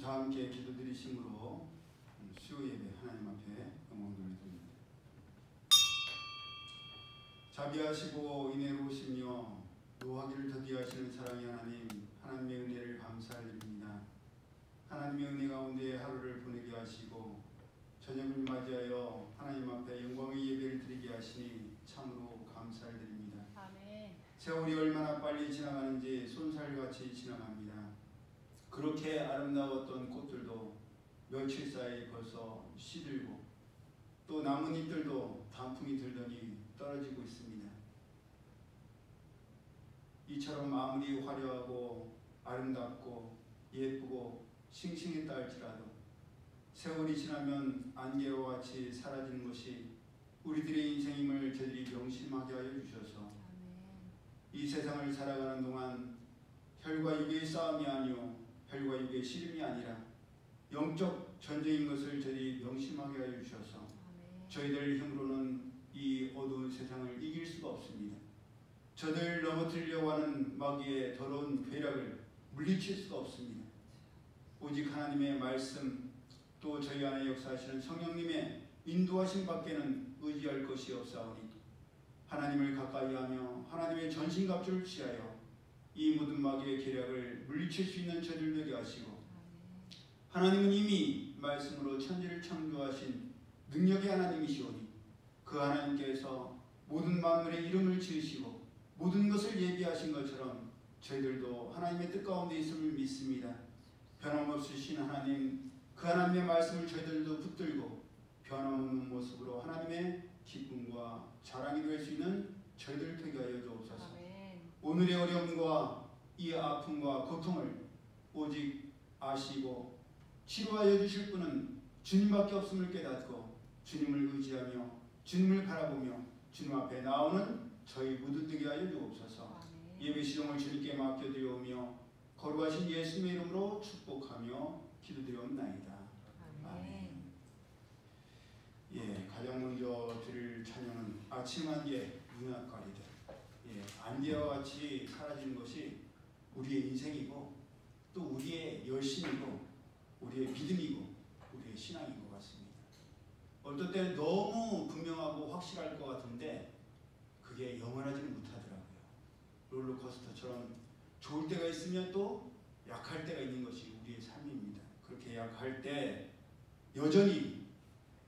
다 함께 기도드리심으로 수요 예배 하나님 앞에 영광을 드립니다. 자비하시고 은혜로우시며 노하기를 더디하시는 사랑의 하나님, 하나님의 은혜를 감사드립니다. 하나님의 은혜 가운데 하루를 보내게 하시고 저녁을 맞이하여 하나님 앞에 영광의 예배를 드리게 하시니 참으로 감사를 드립니다. 아멘. 세월이 얼마나 빨리 지나가는지 손살같이 지나갑니다. 그렇게 아름다웠던 꽃들도 며칠 사이 벌써 시들고 또 나뭇잎들도 단풍이 들더니 떨어지고 있습니다. 이처럼 아무리 화려하고 아름답고 예쁘고 싱싱했다 할지라도 세월이 지나면 안개와 같이 사라지는 것이 우리들의 인생임을 저들이 명심하게 하여 주셔서 이 세상을 살아가는 동안 혈과 육의 싸움이 아니요 혈과 육의 씨름이 아니라 영적 전쟁인 것을 저희들이 명심하게 하여 주셔서 저희들 힘으로는 이 어두운 세상을 이길 수가 없습니다. 저들 넘어뜨리려고 하는 마귀의 더러운 괴력을 물리칠 수가 없습니다. 오직 하나님의 말씀 또 저희 안에 역사하시는 성령님의 인도하심 밖에는 의지할 것이 없사오니 하나님을 가까이하며 하나님의 전신갑주를 취하여 이 모든 마귀의 계략을 물리칠 수 있는 저들 되게 하시고 하나님은 이미 말씀으로 천지를 창조하신 능력의 하나님이시오니 그 하나님께서 모든 만물의 이름을 지으시고 모든 것을 예비하신 것처럼 저희들도 하나님의 뜻 가운데 있음을 믿습니다. 변함없으신 하나님, 그 하나님의 말씀을 저희들도 붙들고 변함없는 모습으로 하나님의 기쁨과 자랑이 될 수 있는 저희들 되게 하여 주옵소서. 오늘의 어려움과 이 아픔과 고통을 오직 아시고 치료하여 주실 분은 주님밖에 없음을 깨닫고 주님을 의지하며 주님을 바라보며 주님 앞에 나오는 저희 모두 되게 하여 주옵소서. 예배 시종을 주님께 맡겨드리오며 거룩하신 예수님의 이름으로 축복하며 기도드리옵나이다. 아멘. 예, 가장 먼저 드릴 찬양은 아침 안개 눈앞가리다. 예, 안개와 같이 사라지는 것이 우리의 인생이고 또 우리의 열심이고 우리의 믿음이고 우리의 신앙인 것 같습니다. 어떨 때 너무 분명하고 확실할 것 같은데 그게 영원하지는 못하더라고요. 롤러코스터처럼 좋을 때가 있으면 또 약할 때가 있는 것이 우리의 삶입니다. 그렇게 약할 때 여전히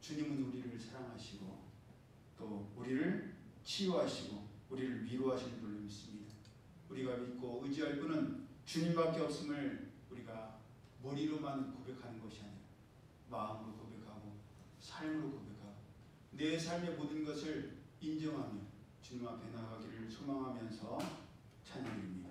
주님은 우리를 사랑하시고 또 우리를 치유하시고 우리를 위로하시는 줄로 믿습니다. 우리가 믿고 의지할 분은 주님밖에 없음을 우리가 머리로만 고백하는 것이 아니라 마음으로 고백하고 삶으로 고백하고 내 삶의 모든 것을 인정하며 주님 앞에 나가기를 소망하면서 찬양드립니다.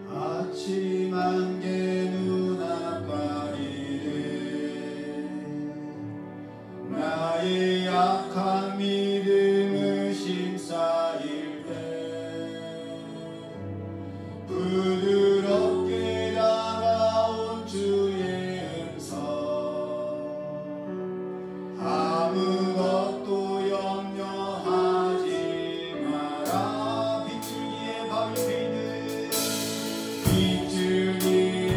아침 안개 눈앞 가리네 나의 약한 믿음을 심사일 때 부드럽게 다가온 주의 음성 아무것도 염려하지 마라. 빗줄기에 바위 패는 빗줄기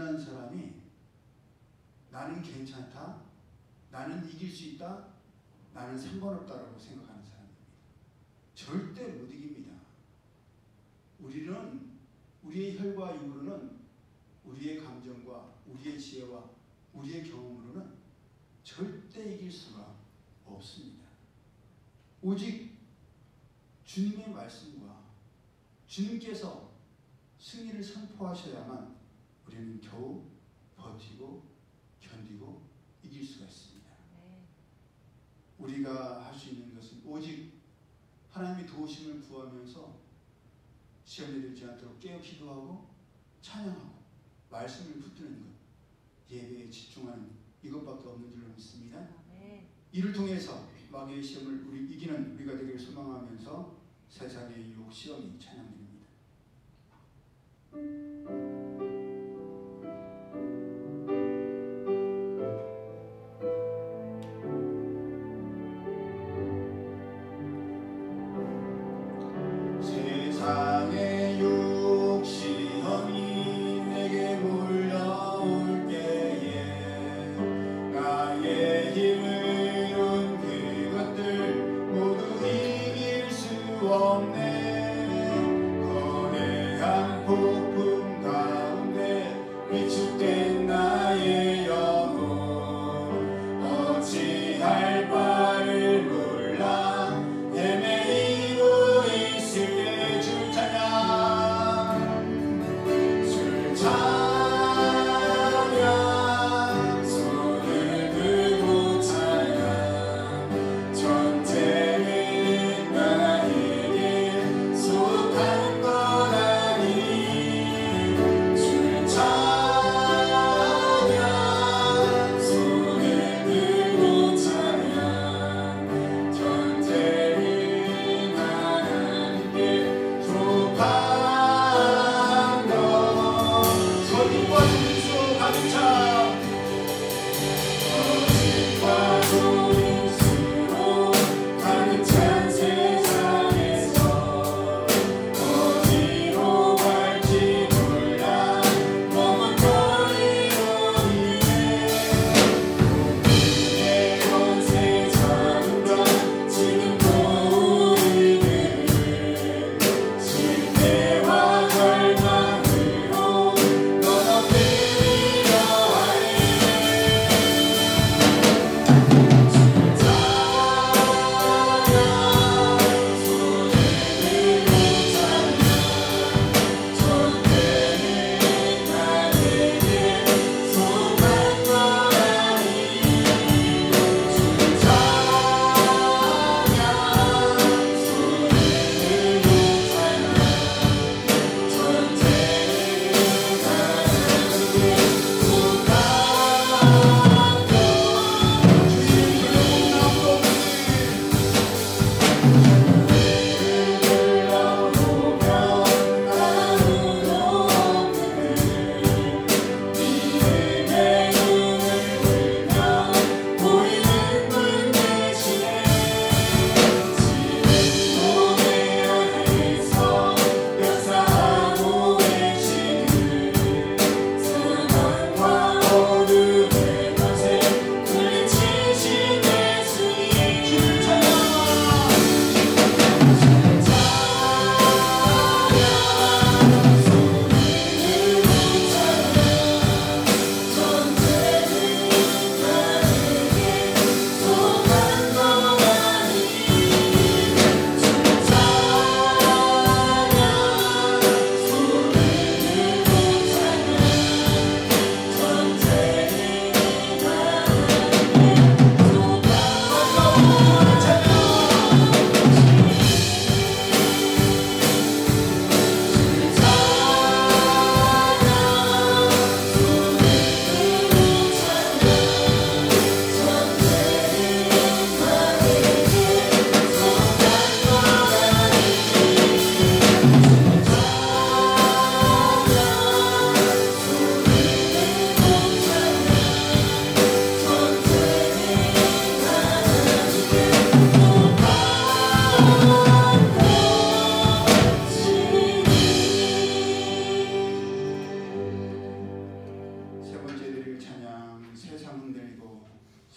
미련한 사람이 나는 괜찮다, 나는 이길 수 있다, 나는 상관없다라고 생각하는 사람입니다. 절대 못 이깁니다. 우리는 우리의 혈과 육으로는, 우리의 감정과 우리의 지혜와 우리의 경험으로는 절대 이길 수가 없습니다. 오직 주님의 말씀과 주님께서 승리를 선포하셔야만 우리는 겨우 버티고 견디고 이길 수가 있습니다. 우리가 할 수 있는 것은 오직 하나님의 도우심을 구하면서 시험에 들지 않도록 깨어 기도하고 찬양하고 말씀을 붙드는 것, 예배에 집중하는 이것밖에 없는 줄로 믿습니다. 이를 통해서 마귀의 시험을 이기는 우리가 되기를 소망하면서 세상의 유혹 시험이 찬양됩니다. 세상의 유혹 시험이 내게 몰려올 때에 나의 힘으론 그것들 모두 이길 수 없네. 거대한 폭풍과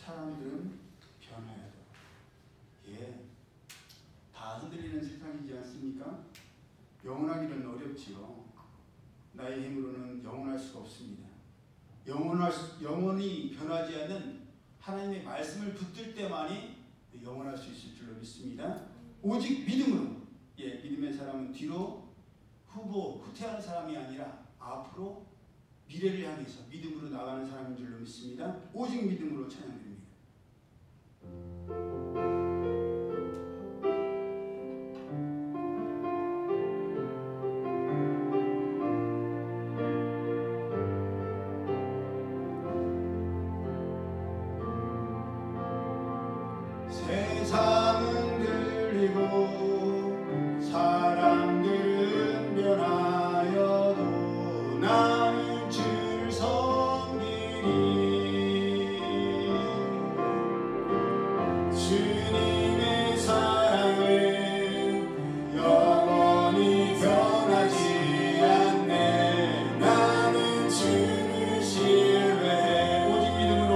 사람들은 변화해야 돼. 예, 다 흔들리는 세상이지 않습니까? 영원하기는 어렵지요. 나의 힘으로는 영원할 수가 없습니다. 영원히 변하지 않는 하나님의 말씀을 붙들 때만이 영원할 수 있을 줄로 믿습니다. 오직 믿음으로. 예, 믿음의 사람은 뒤로 후퇴하는 사람이 아니라 앞으로 미래를 향해서 믿음으로 나가는 사람인 줄로 믿습니다. 오직 믿음으로 찬양드립니다. 세상은 들리고 사람들은 변하여도 나는 주를 섬기리. 주님의 사랑은 영원히 변하지 않네. 나는 주를 신뢰해. 오직 믿음으로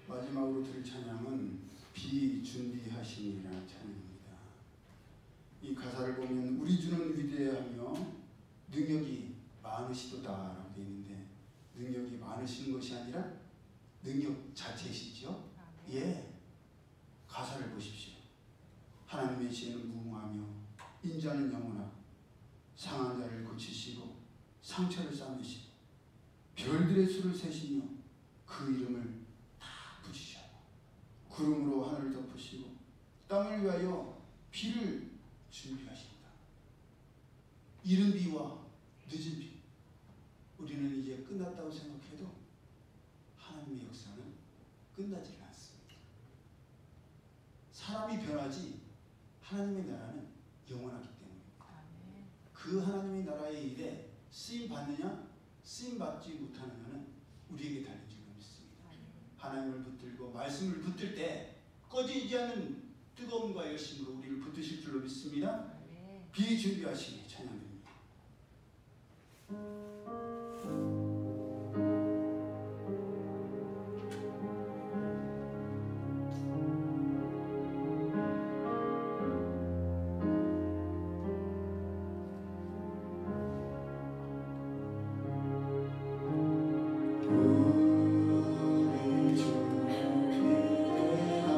마지막으로 들을 찬양은 비준비하시니라는 찬양입니다. 이 가사를 보면 우리 주는 위대하며 능력이 많으시도다라고 되어 있는데, 능력이 많으신 것이 아니라 능력 자체시죠. 예, 가사를 보십시오. 하나님의 지혜는 무궁하며 인자는 영원하고 상한 자를 고치시고 상처를 싸매시고 별들의 수를 세시며 그 이름을 다 붙이셔요. 구름으로 하늘을 덮으시고 땅을 위하여 비를 준비하십니다. 이른 비와 늦은 비. 우리는 이제 끝났다고 생각해도 하나님의 역사는 끝나지 않습니다. 사람이 변하지 하나님의 나라는 영원하기 때문입니다. 아멘. 그 하나님의 나라의 일에 쓰임 받느냐 쓰임 받지 못하느냐는 우리에게 달린 줄 믿습니다. 하나님을 붙들고 말씀을 붙들 때 꺼지지 않는 뜨거움과 열심으로 우리를 붙드실 줄로 믿습니다. 아멘. 비준비하시니 찬양드립니다. 우리 주를 기대하며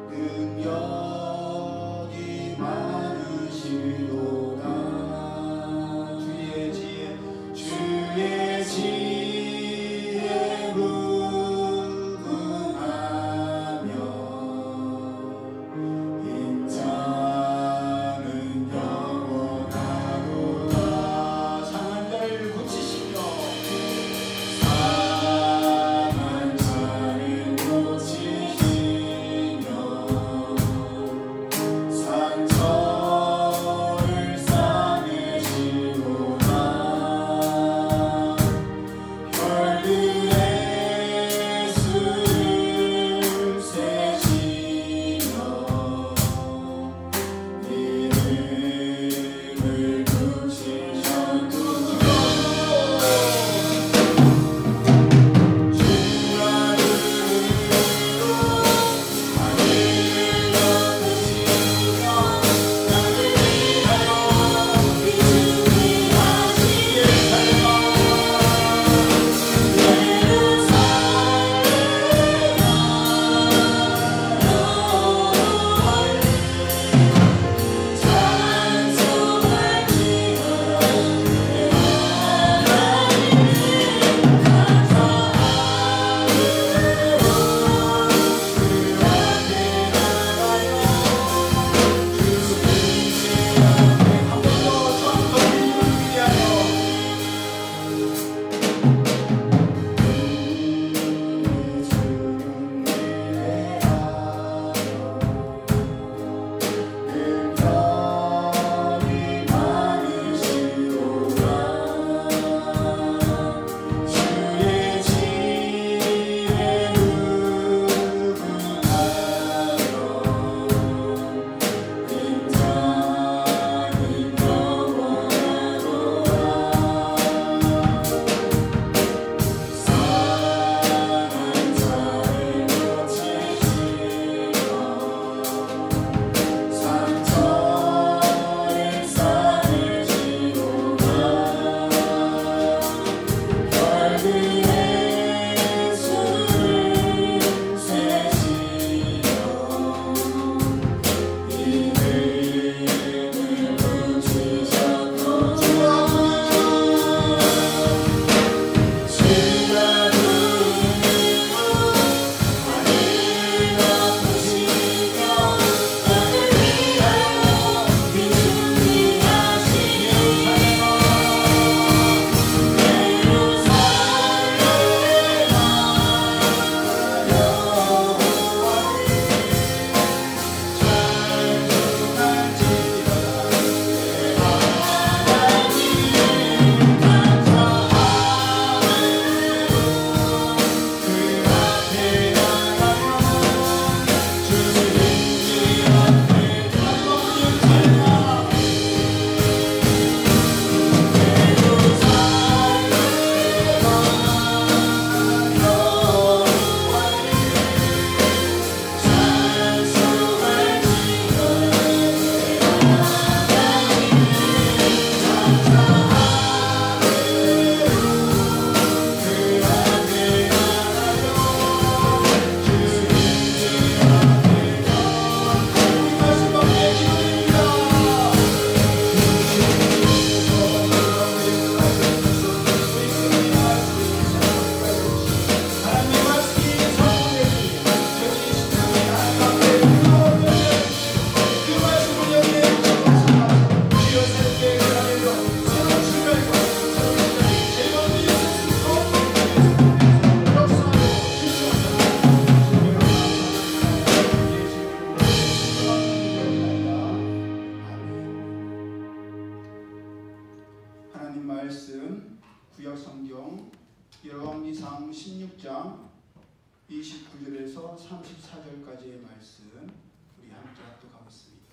능력이 많으시도다 열왕기상 16장 29절에서 34절까지의 말씀 우리 함께 합독하겠습니다.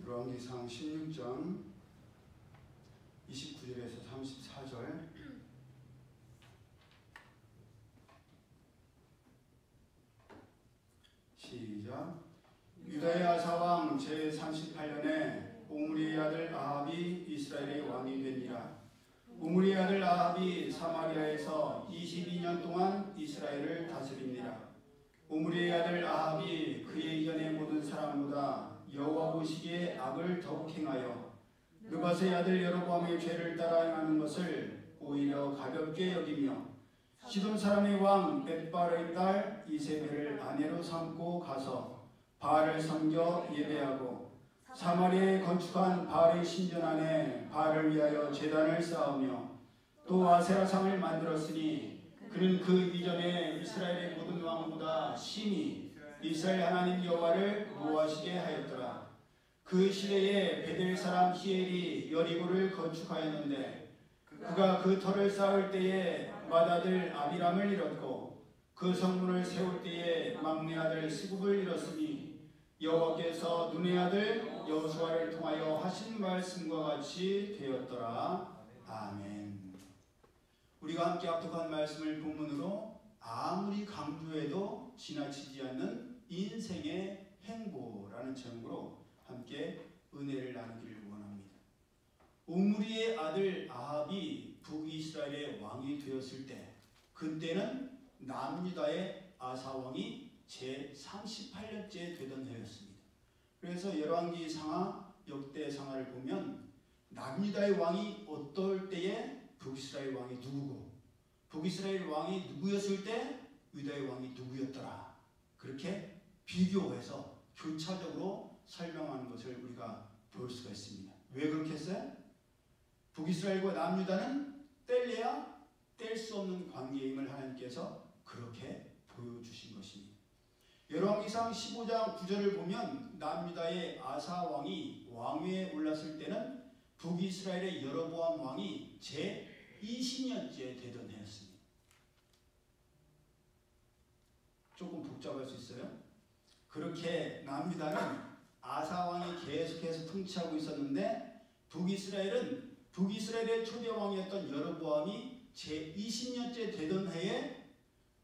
열왕기상 16장 29절에서 34절 시작. 유다의 아사왕 제38년에 오므리의 아들 아합이 이스라엘의 왕이 되니라. 오므리의 아들 아합이 사마리아에서 22년 동안 이스라엘을 다스리니라. 오므리의 아들 아합이 그의 이전의 모든 사람보다 여호와 보시기에 악을 더욱 행하여 느밧의 아들 여로보암의 죄를 따라 행하는 것을 오히려 가볍게 여기며 시돈 사람의 왕 벳바르의 딸 이세벨을 아내로 삼고 가서 바알을 섬겨 예배하고 사마리아에 건축한 바알의 신전 안에 바알을 위하여 제단을 쌓으며 또 아세라상을 만들었으니 그는 그 이전에 이스라엘의 모든 왕보다 심히 이스라엘 하나님 여호와를 노하시게 하였더라. 그 시대에 베델 사람 히엘이 여리고를 건축하였는데 그가 그 터를 쌓을 때에 맏아들 아비람을 잃었고 그 성문을 세울 때에 막내 아들 스굽을 잃었으니 여호와께서 눈의 아들 여호수아를 통하여 하신 말씀과 같이 되었더라. 아멘. 우리가 함께 합독한 말씀을 본문으로 아무리 강조해도 지나치지 않는 인생의 행보라는 제목으로 함께 은혜를 나누기를 원합니다. 오므리의 아들 아합이 북이스라엘의 왕이 되었을 때 그때는 남유다의 아사왕이 제38년째 되던 해였습니다. 그래서 열왕기상하 역대상하를 보면 남유다의 왕이 어떨 때에 북이스라엘 왕이 누구고 북이스라엘 왕이 누구였을 때 유다의 왕이 누구였더라. 그렇게 비교해서 교차적으로 설명하는 것을 우리가 볼 수가 있습니다. 왜 그렇게 했어요? 북이스라엘과 남유다는 뗄래야 뗄 수 없는 관계임을 하나님께서 그렇게 보여주신 것입니다. 열왕기상 15장 9절을 보면 남유다의 아사 왕이 왕위에 올랐을 때는 북이스라엘의 여로보암 왕이 제20년째 되던 해였습니다. 조금 복잡할 수 있어요. 그렇게 남유다는 아사 왕이 계속해서 통치하고 있었는데 북이스라엘의 초대 왕이었던 여로보암이 제20년째 되던 해에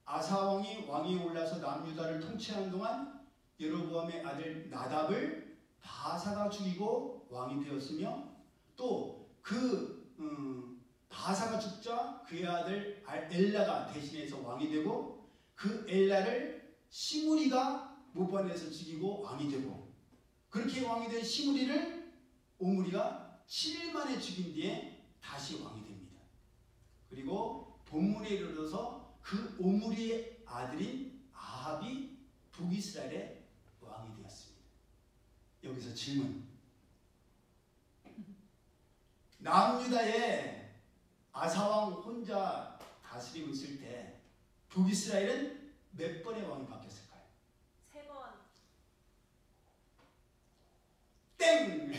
아사 왕이 왕위에 올라서 남유다를 통치하는 동안 여로보암의 아들 나답을 바사가 죽이고 왕이 되었으며 또 바사가 죽자 그의 아들 엘라가 대신해서 왕이 되고 그 엘라를 시므리가 모반에서 죽이고 왕이 되고 그렇게 왕이 된 시므리를 오므리가 7일 만에 죽인 뒤에 다시 왕이 됩니다. 그리고 본문에 이르러서 그 오므리의 아들인 아합이 북이스라엘의 왕이 되었습니다. 여기서 질문. 남유다의 아사왕 혼자 다스리고 있을 때 북이스라엘은 몇 번의 왕이 바뀌었을까요? 3번. 땡!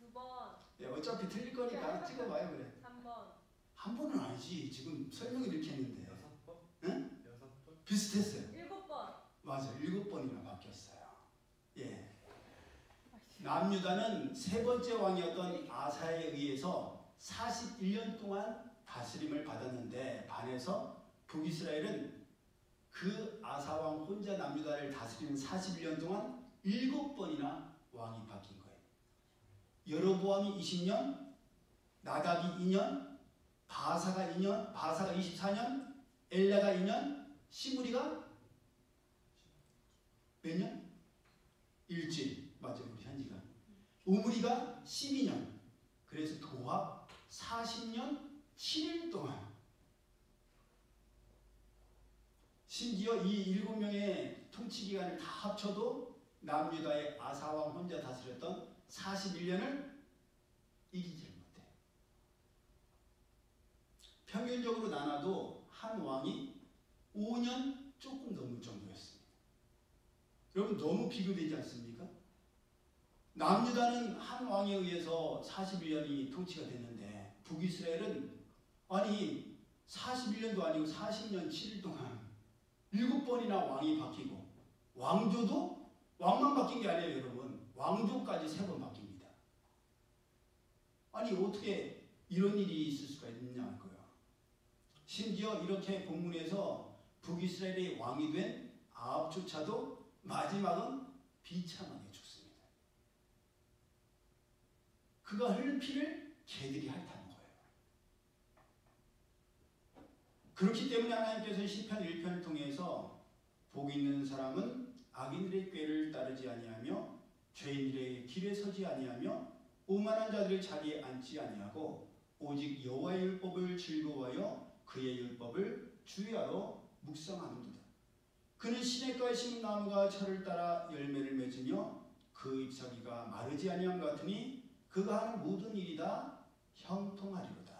2번. 네, 어차피 틀릴 거니까 찍어봐요. 그래. 3번. 한 번은 아니지. 지금 설명을 이렇게 했는데 6번? 응? 6번? 비슷했어요. 7번. 맞아요. 7번이나 바뀌었어요. 예. 남유다는 세 번째 왕이었던 아사에 의해서 41년 동안 다스림을 받았는데 반해서 북이스라엘은 그 아사왕 혼자 남유다를 다스리는 41년 동안 7번이나 왕이 바뀐 거예요. 여로보암이 20년, 나답이 2년, 바사가 24년, 엘라가 2년, 시므리가 몇 년? 일주일. 맞아요. 우리 현지가. 오므리가 12년. 그래서 도합 40년 7일 동안, 심지어 이 7명의 통치기간을 다 합쳐도 남유다의 아사왕 혼자 다스렸던 41년을 이기지를 못해요. 평균적으로 나눠도 한 왕이 5년 조금 넘을 정도였습니다. 여러분 너무 비교되지 않습니까? 남유다는 한 왕에 의해서 41년이 통치가 됐는데 북이스라엘은 아니 41년도 아니고 40년 7일 동안 7번이나 왕이 바뀌고, 왕조도 왕만 바뀐 게 아니에요 여러분. 왕조까지 3번 바뀝니다. 아니 어떻게 이런 일이 있을 수가 있느냐는 거예요. 심지어 이렇게 본문에서 북이스라엘의 왕이 된 아합조차도 마지막은 비참하게 죽습니다. 그가 흘린 피를 개들이 핥아는 거예요. 그렇기 때문에 하나님께서 시편 1편을 통해서 복 있는 사람은 악인들의 꾀를 따르지 아니하며 죄인들의 길에 서지 아니하며 오만한 자들의 자리에 앉지 아니하고 오직 여호와의 율법을 즐거워하여 그의 율법을 주의하러 묵상하는도다. 그는 시냇가에 심은 나무가 철을 따라 열매를 맺으며 그 잎사귀가 마르지 아니함 같으니 그가 하는 모든 일이 다 형통하리로다.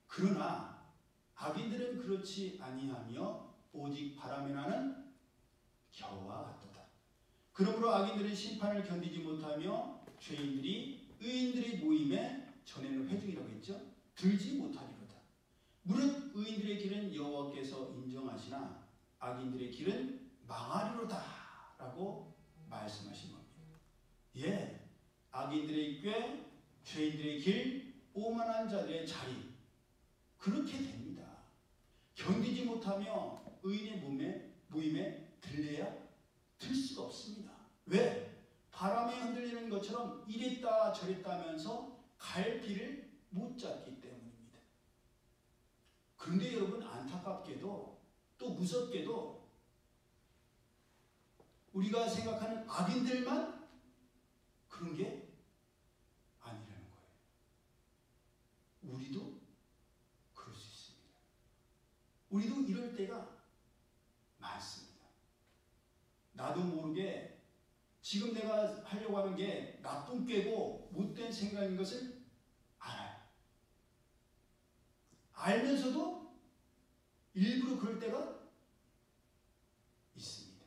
그러나 악인들은 그렇지 아니하며 오직 바람에 나는 겨와 같도다. 그러므로 악인들은 심판을 견디지 못하며 죄인들이 의인들의 모임에, 전에는 회중이라고 했죠, 들지 못하리로다. 무릇 의인들의 길은 여호와께서 인정하시나 악인들의 길은 망하리로다 라고 말씀하신 겁니다. 예, 악인들의 꾀, 죄인들의 길, 오만한 자들의 자리, 그렇게 됩니다. 견디지 못하며 의인의 모임에 들려야 들 수가 없습니다. 왜? 바람에 흔들리는 것처럼 이랬다 저랬다 하면서 갈 길을 못 잡기 때문입니다. 그런데 여러분 안타깝게도 또 무섭게도 우리가 생각하는 악인들만 그런 게 아니라는 거예요. 우리도 그럴 수 있습니다. 우리도 이럴 때가 많습니다. 나도 모르게 지금 내가 하려고 하는 게 나쁜 꾀고 못된 생각인 것을 알아요. 알면서도 일부러 그럴 때가 있습니다.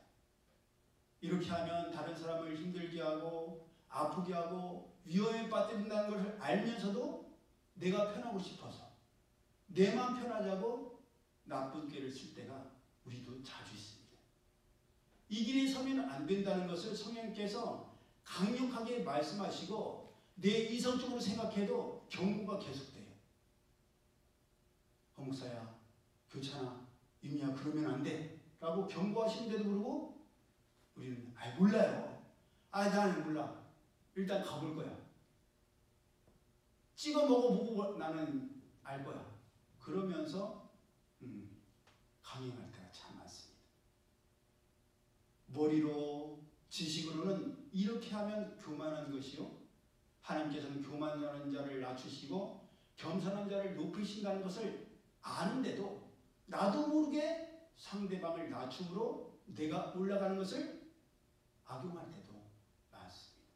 이렇게 하면 다른 사람을 힘들게 하고 아프게 하고 위험에 빠뜨린다는 것을 알면서도 내가 편하고 싶어서 내만 편하자고 나쁜 꾀를 쓸 때가 우리도 자주 있습니다. 이 길에 서면 안 된다는 것을 성령께서 강력하게 말씀하시고 내 이성적으로 생각해도 경고가 계속돼요. 허목사야, 교차나, 유미야 그러면 안 돼 라고 경고하시는데도 모르고 우리는 몰라요. 나는 몰라. 일단 가볼 거야. 찍어 먹어보고 나는 알 거야. 그러면서 강행할 때가 참 많습니다. 머리로 지식으로는 이렇게 하면 교만한 것이요, 하나님께서는 교만하는 자를 낮추시고 겸손한 자를 높이신다는 것을 아는데도 나도 모르게 상대방을 낮춤으로 내가 올라가는 것을 악용할 때도 많습니다.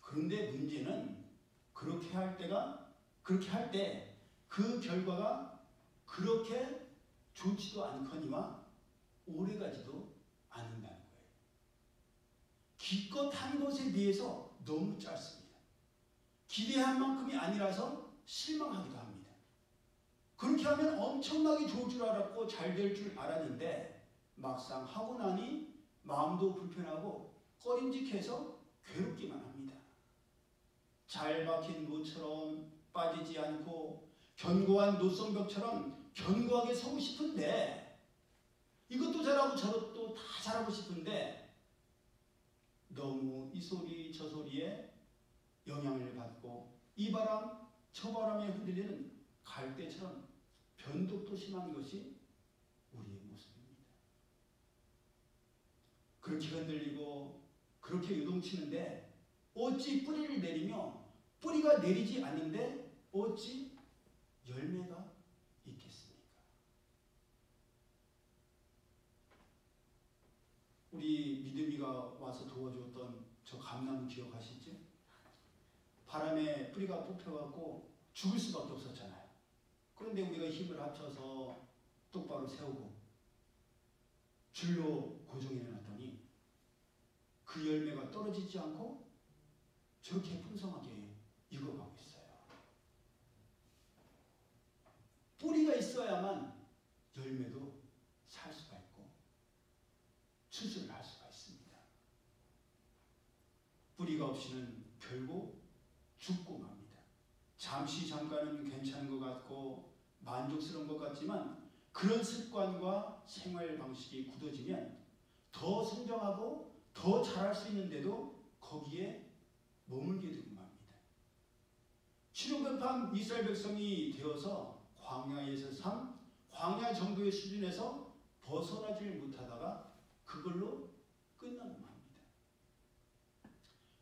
그런데 문제는 그렇게 할 때 그 결과가 그렇게 좋지도 않거니와 오래가지도 않는다는 거예요. 기껏 한 것에 비해서 너무 짧습니다. 기대한 만큼이 아니라서 실망하기도 합니다. 그렇게 하면 엄청나게 좋을 줄 알았고 잘 될 줄 알았는데 막상 하고 나니 마음도 불편하고 꺼림직해서 괴롭기만 합니다. 잘 박힌 노처럼 빠지지 않고 견고한 노선벽처럼 견고하게 서고 싶은데, 이것도 잘하고 저것도 다 잘하고 싶은데 너무 이 소리 저 소리에 영향을 받고 이 바람 저 바람에 흔들리는 갈대처럼 변덕도 심한 것이 우리의 모습입니다. 그렇게 흔들리고 그렇게 요동치는데 어찌 뿌리를 내리며 뿌리가 내리지 않는데 어찌 열매가 있겠습니까? 우리 믿음이가 와서 도와주었던 저 감나무 기억하시죠? 바람에 뿌리가 뽑혀갖고 죽을 수밖에 없었잖아요. 그런데 우리가 힘을 합쳐서 똑바로 세우고 줄로 고정해놨더니 그 열매가 떨어지지 않고 저렇게 풍성하게 익어가고 있어요. 뿌리가 있어야만 열매도 살 수가 있고 추수를 할 수가 있습니다. 뿌리가 없이는 결국 죽고 맙니다. 잠깐은 괜찮은 것 같고 만족스러운 것 같지만 그런 습관과 생활 방식이 굳어지면 더 성장하고 더 자랄 수 있는데도 거기에 머물게 되고 맙니다. 700판 이스라엘 백성이 되어서 광야에서 삶, 광야 정도의 수준에서 벗어나질 못하다가 그걸로 끝나고 맙니다.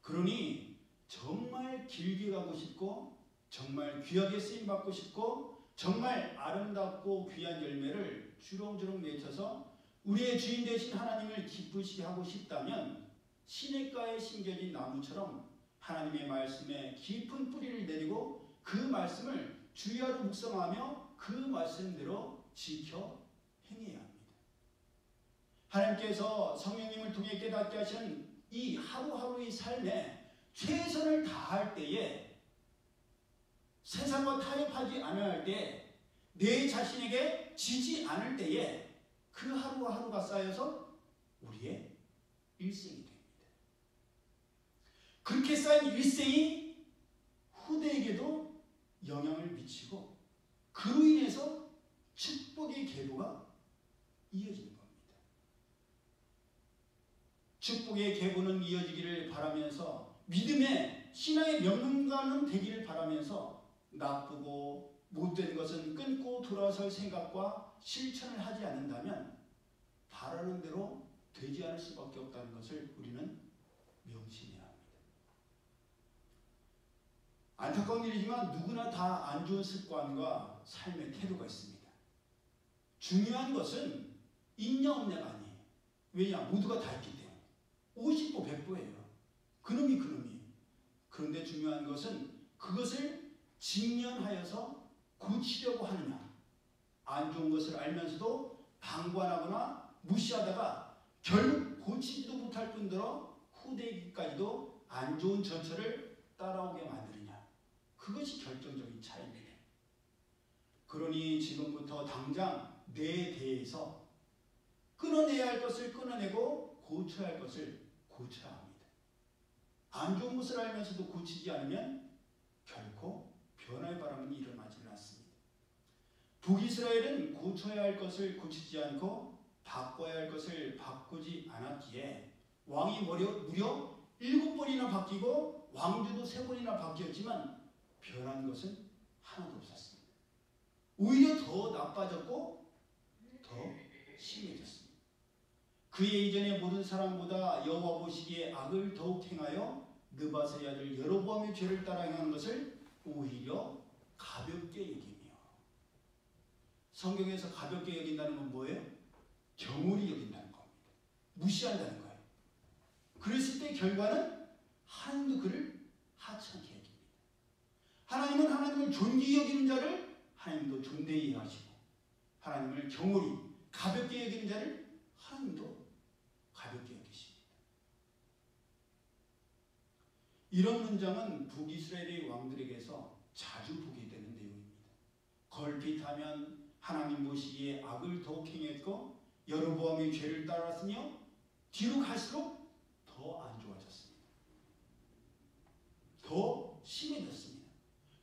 그러니 정말 길게 가고 싶고 정말 귀하게 쓰임받고 싶고 정말 아름답고 귀한 열매를 주렁주렁 맺혀서 우리의 주인 되신 하나님을 기쁘시게 하고 싶다면 시냇가에 심겨진 나무처럼 하나님의 말씀에 깊은 뿌리를 내리고 그 말씀을 주야로 묵상하며 그 말씀대로 지켜 행해야 합니다. 하나님께서 성령님을 통해 깨닫게 하신 이 하루하루의 삶에 최선을 다할 때에 세상과 타협하지 않을 때 내 자신에게 지지 않을 때에 그 하루하루가 쌓여서 우리의 일생이 됩니다. 그렇게 쌓인 일생이 후대에게도 영향을 미치고 그로 인해서 축복의 계보가 이어지는 겁니다. 축복의 계보는 이어지기를 바라면서 믿음의 신앙의 명문가는 되기를 바라면서 나쁘고 못된 것은 끊고 돌아설 생각과 실천을 하지 않는다면 바라는 대로 되지 않을 수밖에 없다는 것을 우리는 명심해야 합니다. 안타까운 일이지만 누구나 다 안 좋은 습관과 삶의 태도가 있습니다. 중요한 것은 있냐 없냐가 아니에요. 왜냐? 모두가 다 있기 때문에. 50보 100보예요. 그놈이 그놈이. 그런데 중요한 것은 그것을 직면하여서 고치려고 하느냐. 안 좋은 것을 알면서도 방관하거나 무시하다가 결국 고치지도 못할 뿐더러 후대기까지도 안 좋은 전철을 따라오게 만드느냐. 그것이 결정적인 차이입니다. 그러니 지금부터 당장 내 대해서 끊어내야 할 것을 끊어내고 고쳐야 할 것을 고쳐야 합니다. 안 좋은 것을 알면서도 고치지 않으면 결코 변화의 바람은 일어나지 않습니다. 북이스라엘은 고쳐야 할 것을 고치지 않고 바꿔야 할 것을 바꾸지 않았기에 왕이 무려 7번이나 바뀌고 왕조도 3번이나 바뀌었지만 변한 것은 하나도 없었습니다. 오히려 더 나빠졌고 더 심해졌습니다. 그의 이전의 모든 사람보다 여호와 보시기에 악을 더욱 행하여 느바스의 아들 여로보암의 죄를 따라 행하는 것을 오히려 가볍게 여기며. 성경에서 가볍게 여긴다는 건 뭐예요? 경홀히 여긴다는 겁니다. 무시한다는 거예요. 그랬을 때 결과는 하나님도 그를 하찮게 여깁니다. 하나님은 하나님을 존귀히 여기는 자를 하나님도 존대히 하시고 하나님을 경홀히 가볍게 여기는 자를 하나님도 가볍게 여기십니다. 이런 문장은 북이스라엘의 왕들에게서 자주 보게 되는 내용입니다. 걸핏하면 하나님 보시기에 악을 더욱 행했고 여로보암의 죄를 따랐으며 뒤로 갈수록 더 안 좋아졌습니다. 더 심해졌습니다.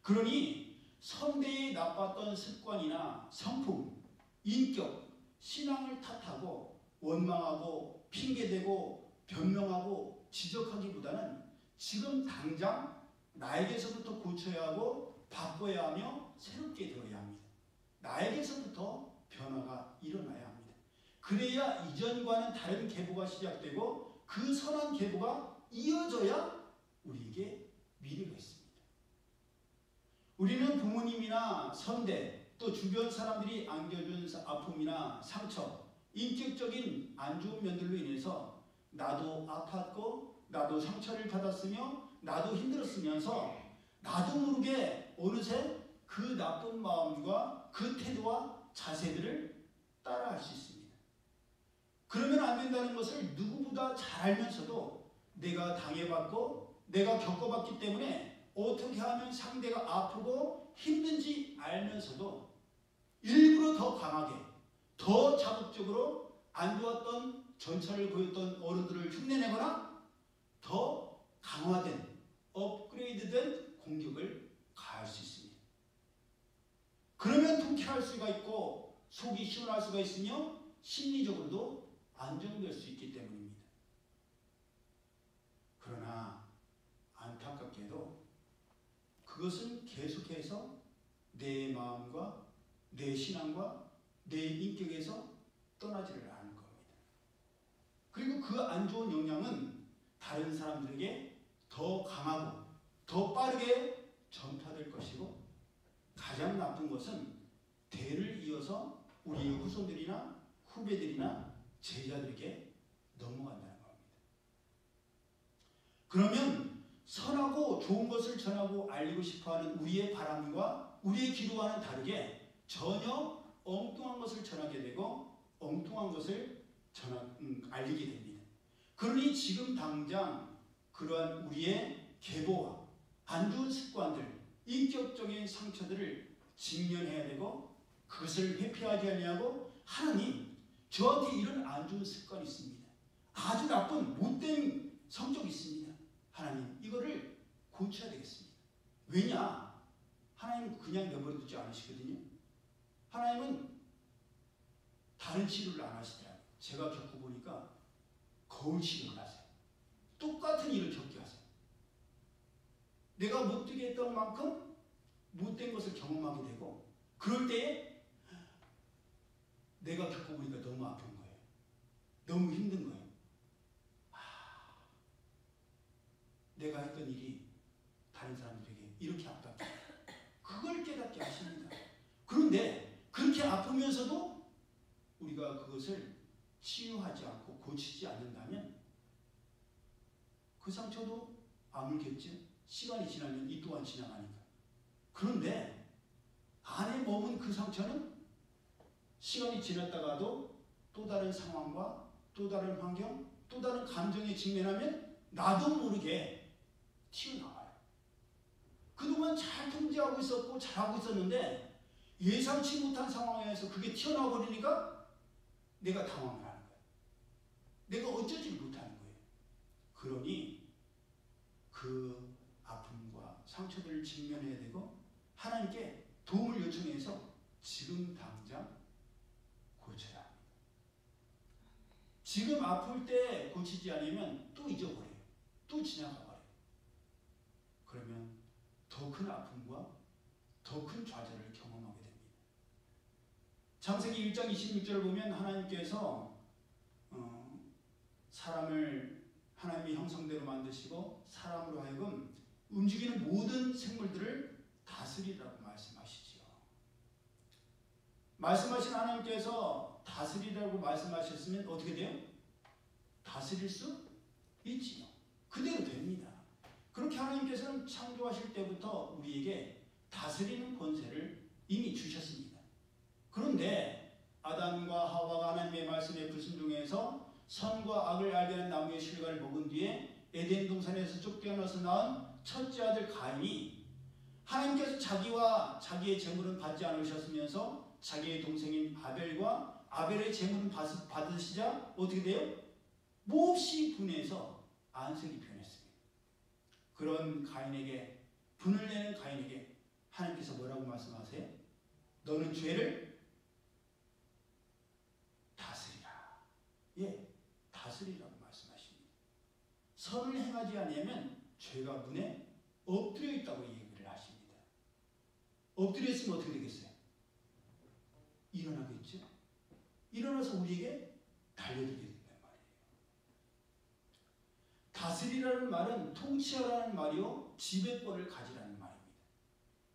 그러니 선대에 나빴던 습관이나 성품, 인격, 신앙을 탓하고 원망하고 핑계대고 변명하고 지적하기보다는 지금 당장 나에게서부터 고쳐야 하고 바꿔야 하며 새롭게 되어야 합니다. 나에게서부터 변화가 일어나야 합니다. 그래야 이전과는 다른 계보가 시작되고 그 선한 계보가 이어져야 우리에게 미래가 있습니다. 우리는 부모님이나 선대 또 주변 사람들이 안겨준 아픔이나 상처, 인격적인 안 좋은 면들로 인해서 나도 아팠고 나도 상처를 받았으며 나도 힘들었으면서 나도 모르게 어느새 그 나쁜 마음과 그 태도와 자세들을 따라할 수 있습니다. 그러면 안 된다는 것을 누구보다 잘 알면서도 내가 당해봤고 내가 겪어봤기 때문에 어떻게 하면 상대가 아프고 힘든지 알면서도 일부러 더 강하게 더 자극적으로 안 좋았던 전차를 보였던 어른들을 흉내내거나 더 강화된 업그레이드된 공격을 가할 수 있습니다. 그러면 통쾌할 수가 있고 속이 시원할 수가 있으며 심리적으로도 안정될 수 있기 때문입니다. 그러나 안타깝게도 그것은 계속해서 내 마음과 내 신앙과 내 인격에서 떠나지를 않을 겁니다. 그리고 그 안 좋은 영향은 다른 사람들에게 더 강하고 더 빠르게 전파될 것이고 가장 나쁜 것은 대를 이어서 우리의 후손들이나 후배들이나 제자들에게 넘어간다는 겁니다. 그러면 선하고 좋은 것을 전하고 알리고 싶어하는 우리의 바람과 우리의 기도와는 다르게 전혀 엉뚱한 것을 전하게 되고 엉뚱한 것을 알리게 됩니다. 그러니 지금 당장 그러한 우리의 계보와 안 좋은 습관들, 인격적인 상처들을 직면해야 되고 그것을 회피하지 아니하고 하나님, 저한테 이런 안 좋은 습관이 있습니다. 아주 나쁜 못된 성격이 있습니다. 하나님, 이거를 고쳐야 되겠습니다. 왜냐? 하나님은 그냥 내버려 두지 않으시거든요. 하나님은 다른 치료를 안 하시더라고요. 제가 겪어보니까 거울 치료를 하세요. 똑같은 일을 겪게 하세요. 내가 못되게 했던 만큼 못된 것을 경험하게 되고 그럴 때에 내가 겪어보니까 너무 아픈 거예요. 너무 힘든 거예요. 내가 했던 일이 다른 사람들에게 이렇게 아팠다. 그걸 깨닫게 하십니다. 그런데 그렇게 아프면서도 우리가 그것을 치유하지 않고 고치지 않는다면 그 상처도 아물겠죠. 시간이 지나면 이 또한 지나가니까. 그런데 안에 머문 그 상처는 시간이 지났다가도 또 다른 상황과 또 다른 환경, 또 다른 감정에 직면하면 나도 모르게 튀어나와요. 그동안 잘 통제하고 있었고 잘하고 있었는데 예상치 못한 상황에서 그게 튀어나와 버리니까 내가 당황을 하는 거예요. 내가 어쩌지를 못하는 거예요. 그러니 그 아픔과 상처들을 직면해야 되고 하나님께 도움을 요청해서 지금 당장 고쳐야 합니다. 지금 아플 때 고치지 않으면 또 잊어버려요. 또 지나가 버려요. 그러면 더 큰 아픔과 더 큰 좌절을 경험하게 됩니다. 창세기 1장 26절을 보면 하나님께서 사람을 하나님의 형상대로 만드시고 사람으로 하여금 움직이는 모든 생물들을 다스리라고 말씀하시지요. 말씀하신 하나님께서 다스리라고 말씀하셨으면 어떻게 돼요? 다스릴 수 있지요. 그대로 됩니다. 그렇게 하나님께서는 창조하실 때부터 우리에게 다스리는 권세를 이미 주셨습니다. 그런데 아담과 하와가 하나님의 말씀에 불순종해서 선과 악을 알게 하는 나무의 실과를 먹은 뒤에 에덴 동산에서 쫓겨나서 낳은 첫째 아들 가인이 하나님께서 자기와 자기의 재물은 받지 않으셨으면서 자기의 동생인 아벨과 아벨의 재물은 받으시자 어떻게 돼요? 몹시 분해서 안색이 변했습니다. 그런 가인에게, 분을 내는 가인에게 하나님께서 뭐라고 말씀하세요? 너는 죄를 다스리라. 예, 다스리라고 말씀하십니다. 선을 행하지 않으면 죄가 문에 엎드려 있다고 얘기를 하십니다. 엎드려 있으면 어떻게 되겠어요? 일어나겠죠? 일어나서 우리에게 달려들게 된단 말이에요. 다스리라는 말은 통치하라는 말이요, 지배권을 가지라는 말입니다.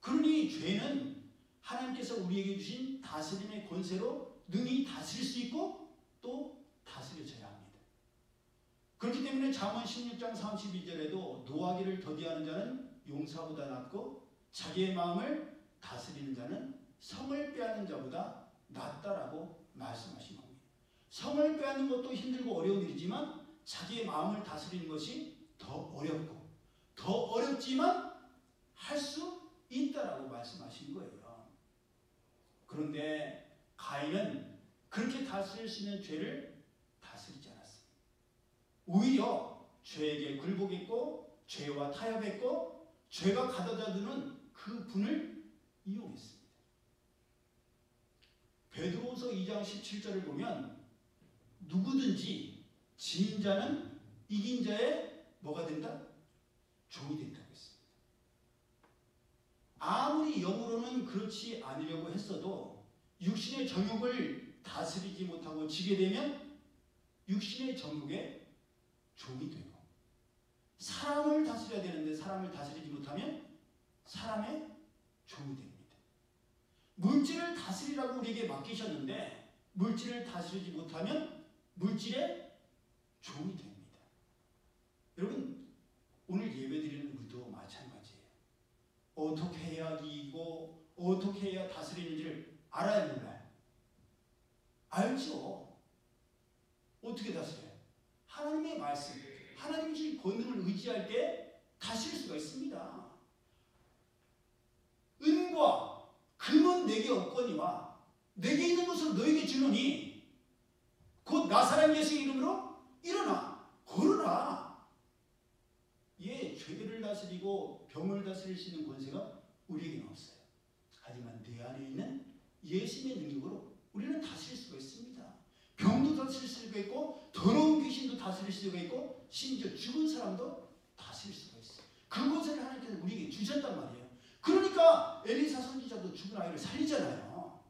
그러니 죄는 하나님께서 우리에게 주신 다스림의 권세로 능히 다스릴 수 있고 또 다스려져야 합니다. 그렇기 때문에 잠언 16장 32절에도 노하기를 더디하는 자는 용사보다 낫고 자기의 마음을 다스리는 자는 성을 빼앗는 자보다 낫다라고 말씀하신 겁니다. 성을 빼앗는 것도 힘들고 어려운 일이지만 자기의 마음을 다스리는 것이 더 어렵고 더 어렵지만 할 수 있다라고 말씀하신 거예요. 그런데 가인은 그렇게 다스릴 수 있는 죄를 다스리지 않았습니다. 오히려 죄에게 굴복했고 죄와 타협했고 죄가 가져다주는 그 분을 이용했습니다. 베드로후서 2장 17절을 보면 누구든지 진 자는 이긴 자의 뭐가 된다? 종이 된다고 했습니다. 아무리 영으로는 그렇지 않으려고 했어도 육신의 정욕을 다스리지 못하고 지게 되면 육신의 정욕의 종이 되고 사람을 다스려야 되는데 사람을 다스리지 못하면 사람의 종이 됩니다. 물질을 다스리라고 우리에게 맡기셨는데 물질을 다스리지 못하면 물질의 종이 됩니다. 여러분 오늘 예배드리는 우리도 마찬가지예요. 어떻게 해야 이기고 어떻게 해야 다스리는지를 알아야 몰라요? 알죠. 어떻게 다스려요? 하나님의 말씀, 하나님의 주신 권능을 의지할 때 다스릴 수가 있습니다. 은과 금은 내게 없거니와 내게 있는 것을 너에게 주노니 곧 나사렛 예수의 이름으로 일어나 걸어라. 예, 죄를 다스리고 병을 다스릴 수 있는 권세가 우리에게는 없어요. 하지만 내 안에 있는 예수님의 능력으로 우리는 다스릴 수가 있습니다. 병도 다스릴 수가 있고 더러운 귀신도 다스릴 수가 있고 심지어 죽은 사람도 다스릴 수가 있어요. 그것을 하나님께서 우리에게 주셨단 말이에요. 그러니까 엘리사 선지자도 죽은 아이를 살리잖아요.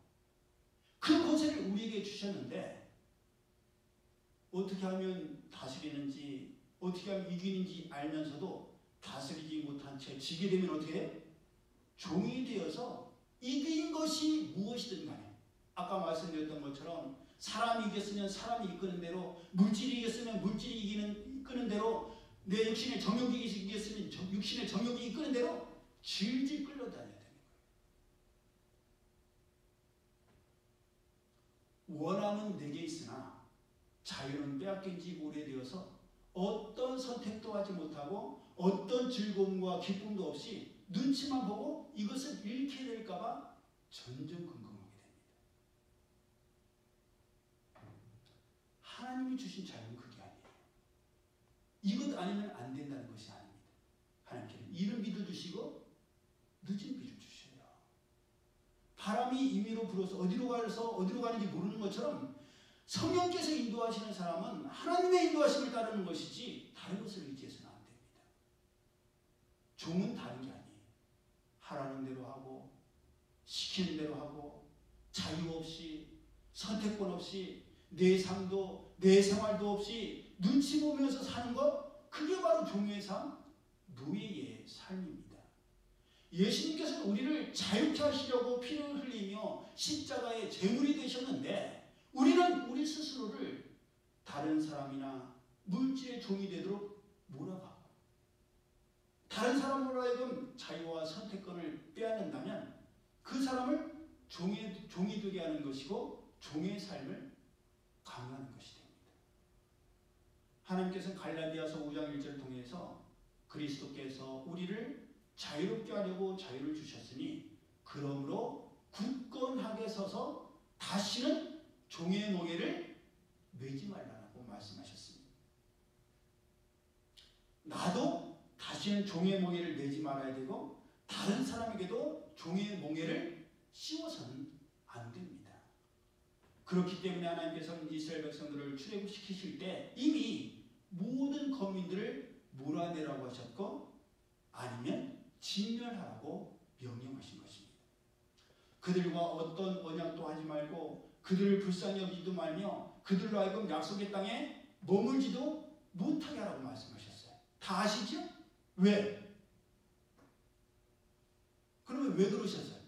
그 권세를 우리에게 주셨는데 어떻게 하면 다스리는지 어떻게 하면 이기는지 알면서도 다스리지 못한 채 지게 되면 어떻게 해요? 종이 되어서 이긴 것이 무엇이든 간에 아까 말씀드렸던 것처럼 사람이 이겼으면 사람이 이끄는 대로 물질이 이겼으면 물질이 이끄는 대로 내 육신의 정욕이 이겼으면 육신의 정욕이 이끄는 대로 질질 끌려다녀야 되는 거예요. 원함은 내게 있으나 자유는 빼앗긴 지 오래되어서 어떤 선택도 하지 못하고 어떤 즐거움과 기쁨도 없이 눈치만 보고 이것을 잃게 될까 봐 전전긍긍하게 됩니다. 하나님이 주신 자유는 그게 아니에요. 이것 아니면 안 된다는 것이 아닙니다. 하나님께는 이른 비도 주시고 늦은 비를 주셔요. 바람이 임의로 불어서 어디로 가는지 모르는 것처럼 성령께서 인도하시는 사람은 하나님의 인도하심을 따르는 것이지 다른 것을 의지해서는 안 됩니다. 종은 다른 게 아니에요. 하라는 대로 하고 시키는 대로 하고 자유 없이 선택권 없이 내 삶도 내 생활도 없이 눈치 보면서 사는 것, 그게 바로 종의 삶, 노예의 삶입니다. 예수님께서는 우리를 자유케 하시려고 피를 흘리며 십자가의 제물이 되셨는데 우리는 우리 스스로를 다른 사람이나 물질의 종이 되도록 몰아가고 다른 사람으로 하여금 자유와 선택권을 빼앗는다면 그 사람을 종이 되게 하는 것이고 종의 삶을 강요하는 것이 됩니다. 하나님께서는 갈라디아서 5장 1절을 통해서 그리스도께서 우리를 자유롭게 하려고 자유를 주셨으니 그러므로 굳건하게 서서 다시는 종의 멍에를 매지 말라고 말씀하셨습니다. 나도 다시는 종의 멍에를 매지 말아야 되고 다른 사람에게도 종의 멍에를 씌워서는 안 됩니다. 그렇기 때문에 하나님께서는 이스라엘 백성들을 출애굽시키실 때 이미 모든 거민들을 몰아내라고 하셨고 아니면 진멸하라고 명령하신 것입니다. 그들과 어떤 언약도 하지 말고 그들을 불쌍히 여기지도 말며 그들로 하여금 약속의 땅에 머물지도 못하게 하라고 말씀하셨어요. 다 아시죠? 왜? 그러면 왜 그러셨어요?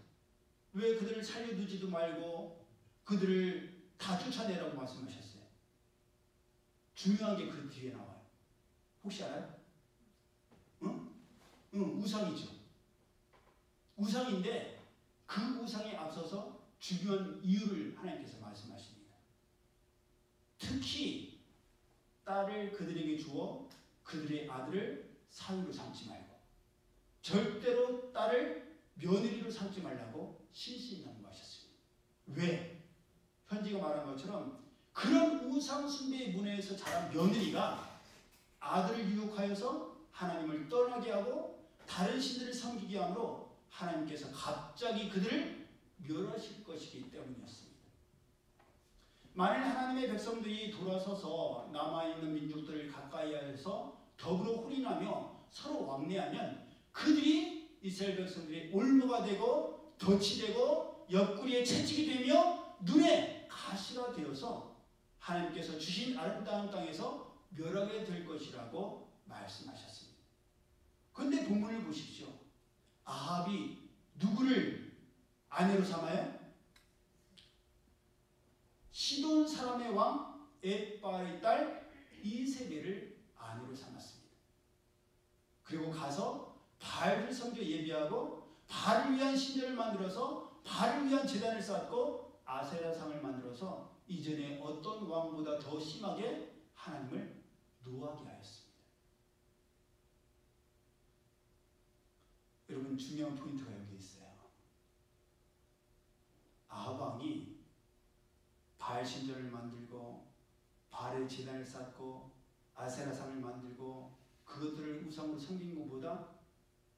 왜 그들을 살려두지도 말고 그들을 다 쫓아내라고 말씀하셨어요? 중요한 게 그 뒤에 나와요. 혹시 알아요? 우상이죠. 우상인데 그 우상에 앞서서 중요한 이유를 하나님께서 말씀하십니다. 특히 딸을 그들에게 주어 그들의 아들을 사위로 삼지 말고 절대로 딸을 며느리로 삼지 말라고 신신이 당부하셨습니다. 왜? 현지가 말한 것처럼 그런 우상 숭배의 문화에서 자란 며느리가 아들을 유혹하여서 하나님을 떠나게 하고 다른 신들을 섬기게 함으로 하나님께서 갑자기 그들을 멸하실 것이기 때문이었습니다. 만일 하나님의 백성들이 돌아서서 남아있는 민족들을 가까이하여서 더불어 혼인하며 서로 왕래하면 그들이 이스라엘 백성들의 올무가 되고 덫이 되고 옆구리에 채찍이 되며 눈에 가시가 되어서 하나님께서 주신 아름다운 땅에서 멸하게 될 것이라고 말씀하셨습니다. 그런데 본문을 보십시오. 아합이 누구를 아내로 삼아요? 시돈 사람의 왕 엣바알의 딸 이세벨을 아내로 삼았습니다. 그리고 가서 바알을 섬겨 예비하고 바알을 위한 신전을 만들어서 바알을 위한 제단을 쌓고 아세라상을 만들어서 이전에 어떤 왕보다 더 심하게 하나님을 노하게 하였습니다. 여러분 중요한 포인트가 여기 있어요. 아합 왕이 바알 신전을 만들고 바알의 제단을 쌓고 아세라상을 만들고 그것들을 우상으로 섬긴 것보다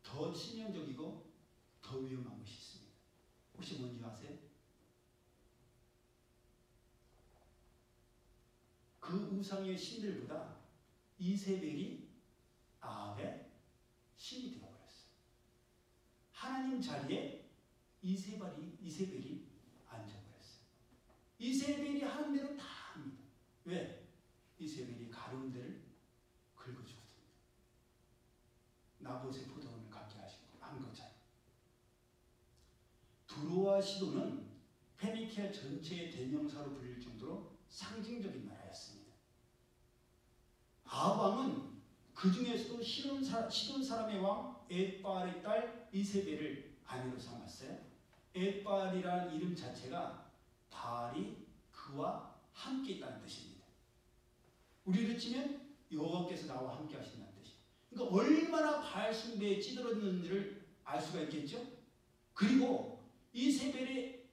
더 치명적이고 더 위험한 것이 있습니다. 혹시 뭔지 아세요? 그 우상의 신들보다 이세벨이 아합의 신이 되어버렸어요. 하나님 자리에 이세벨이 앉아버렸어요. 이세벨이 하는 대로 다 합니다. 왜? 이세벨이 가려운 데를 긁어주거든요. 나봇의 포도원을 갖게 하시고 한 것처럼. 두로와 시돈은 페니키아 전체의 대명사로 불릴 정도로 상징적인 나라였습니다. 아합 왕은 그 중에서도 시돈 사람의 왕 엣바알의 딸 이세벨을 아내로 삼았어요. 엣바알이라는 이름 자체가 바알이 그와 함께 있다는 뜻입니다. 우리로 치면 여호와께서 나와 함께 하신다는 뜻이에요. 그러니까 얼마나 바알 숭배에 찌들었는지를 알 수가 있겠죠. 그리고 이세벨의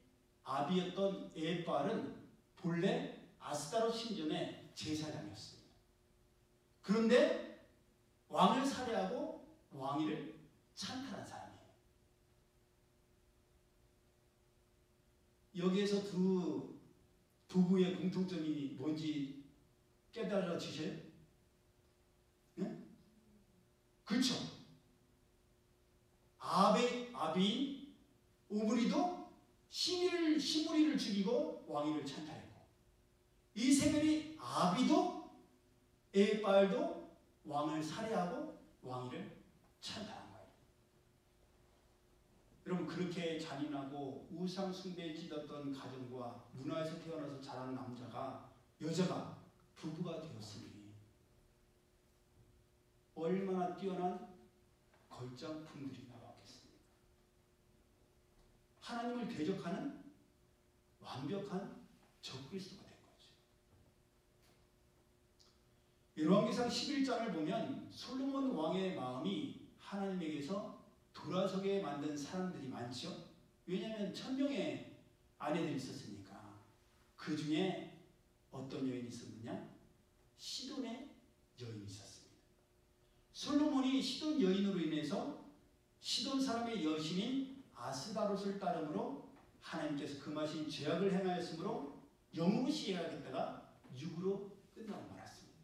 아비였던 엣바알은 본래 아스타롯 신전의 제사장이었습니다. 그런데 왕을 살해하고 왕위를 찬탈한 사람이에요. 여기에서 두 부부의 공통점이 뭔지 깨달아지세요? 네? 그렇죠. 아비인 오므리도 시므리를 죽이고 왕위를 찬탈했고 이세벨이 아비도 엣바알도 왕을 살해하고 왕위를 찬탈한 거예요. 여러분 그렇게 잔인하고 우상 숭배에 찌들었던 가정과 문화에서 태어나서 자란 여자가 부부가 되었으니 얼마나 뛰어난 걸작품들이 나왔겠습니까? 하나님을 대적하는 완벽한 적그리스도가 된 거죠. 열왕기상 11장을 보면 솔로몬 왕의 마음이 하나님에게서 돌아서게 만든 사람들이 많죠. 왜냐하면 1000명의 아내들이 있었으니까. 그 중에 어떤 여인이 있었느냐? 시돈의 여인이 있었습니다. 솔로몬이 시돈 여인으로 인해서 시돈 사람의 여신인 아스다롯을 따름으로 하나님께서 금하신 죄악을 행하였으므로 영으로 시해하겠다가 육으로 끝나고 말았습니다.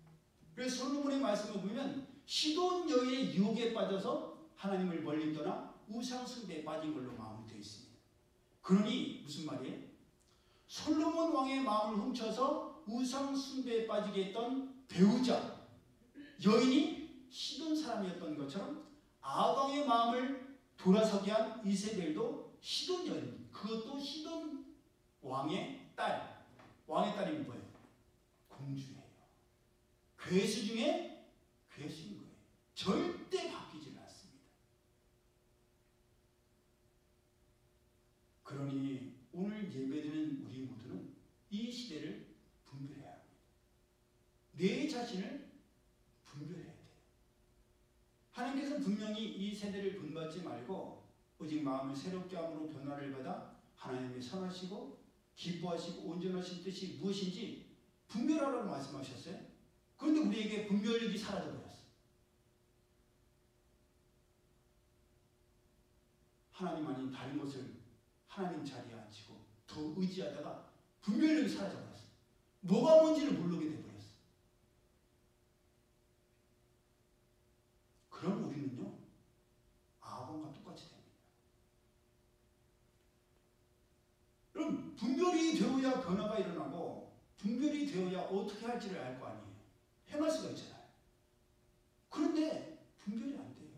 그래서 솔로몬의 말씀을 보면 시돈 여인의 유혹에 빠져서 하나님을 멀리 떠나 우상 숭배에 빠진 걸로 마무리되어 있습니다. 그러니 무슨 말이에요? 솔로몬 왕의 마음을 훔쳐서 우상 숭배에 빠지게 했던 배우자 여인이 시돈 사람이었던 것처럼 아합 왕의 마음을 돌아서게 한 이세벨도 시돈 여인, 그것도 시돈 왕의 딸. 왕의 딸이 뭐예요? 공주예요. 괴수 중에 괴수인 거예요. 절대 바뀌질 않습니다. 그러니 오늘 예배드리는 우리 모두는 이 시대를 분별해야 합니다. 내 자신을 분별해야 돼요. 하나님께서 분명히 이 세대를 분받지 말고 오직 마음을 새롭게 함으로 변화를 받아 하나님의 선하시고 기뻐하시고 온전하신 뜻이 무엇인지 분별하라고 말씀하셨어요. 그런데 우리에게 분별력이 사라져버렸어요. 하나님 아닌 다른 것을 하나님 자리에 앉히고 더 의지하다가 분별력이 사라져버렸어요. 뭐가 뭔지를 모르게 돼버렸어요. 그럼 우리는요, 아합과 똑같이 됩니다. 그럼 분별이 되어야 변화가 일어나고 분별이 되어야 어떻게 할지를 알 거 아니에요. 행할 수가 있잖아요. 그런데 분별이 안 돼요.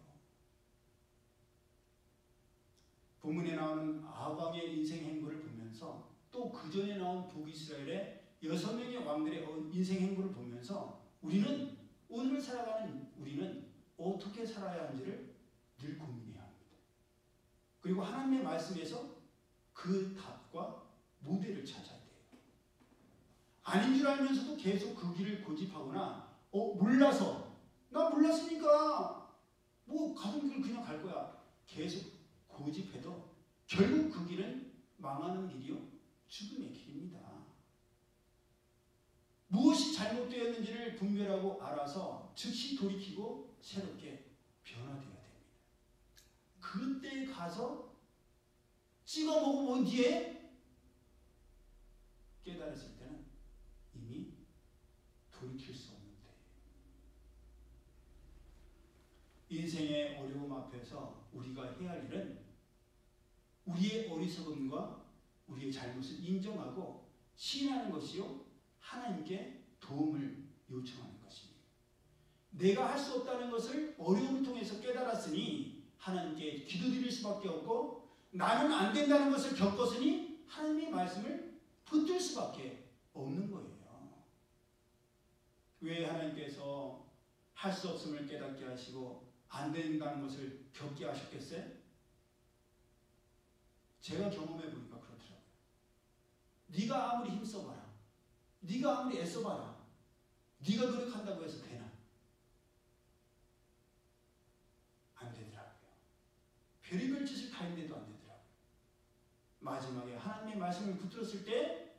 본문에 나오는 아합 왕의 인생 행보를 보면서 또 그 전에 나온 북이스라엘의 6명의 왕들의 인생 행보를 보면서 우리는 오늘 살아가는 우리는 어떻게 살아야 하는지를 늘 고민해야 합니다. 그리고 하나님의 말씀에서 그 답과 모델을 찾아야 돼요. 아닌 줄 알면서도 계속 그 길을 고집하거나 몰라서 나 몰랐으니까 뭐 가던 길 그냥 갈 거야. 계속 고집해도 결국 그 길은 망하는 길이요. 죽음의 길입니다. 무엇이 잘못되었는지를 분별하고 알아서 즉시 돌이키고 새롭게 변화되어야 됩니다. 그때 가서 찍어 먹어본 뒤에 깨달았을 때는 이미 돌이킬 수 없는 때예요. 인생의 어려움 앞에서 우리가 해야 할 일은 우리의 어리석음과 우리의 잘못을 인정하고 시인하는 것이요, 하나님께 도움을 요청하는 것입니다. 내가 할 수 없다는 것을 어려움을 통해서 깨달았으니 하나님께 기도드릴 수밖에 없고, 나는 안 된다는 것을 겪었으니 하나님의 말씀을 붙들 수밖에 없는 거예요. 왜 하나님께서 할 수 없음을 깨닫게 하시고 안 된다는 것을 겪게 하셨겠어요? 제가 경험해 보니까 그렇더라고요. 네가 아무리 힘써봐라, 네가 아무리 애써봐라, 네가 노력한다고 해서 되나? 안 되더라고요. 별의별 짓을 다 했는데도 안 되더라고요. 마지막에 하나님의 말씀을 붙들었을 때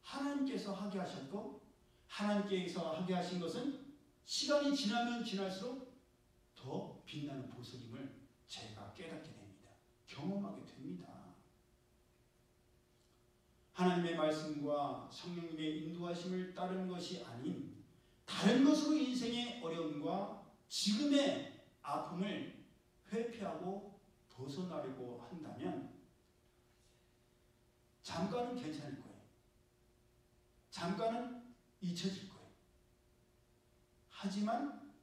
하나님께서 하게 하셨고, 하나님께서 하게 하신 것은 시간이 지나면 지날수록 더 빛나는 보석임을 제가 깨닫게 됩니다. 경험하게 됩니다. 하나님의 말씀과 성령님의 인도하심을 따르는 것이 아닌 다른 것으로 인생의 어려움과 지금의 아픔을 회피하고 벗어나려고 한다면 잠깐은 괜찮을 거예요. 잠깐은 잊혀질 거예요. 하지만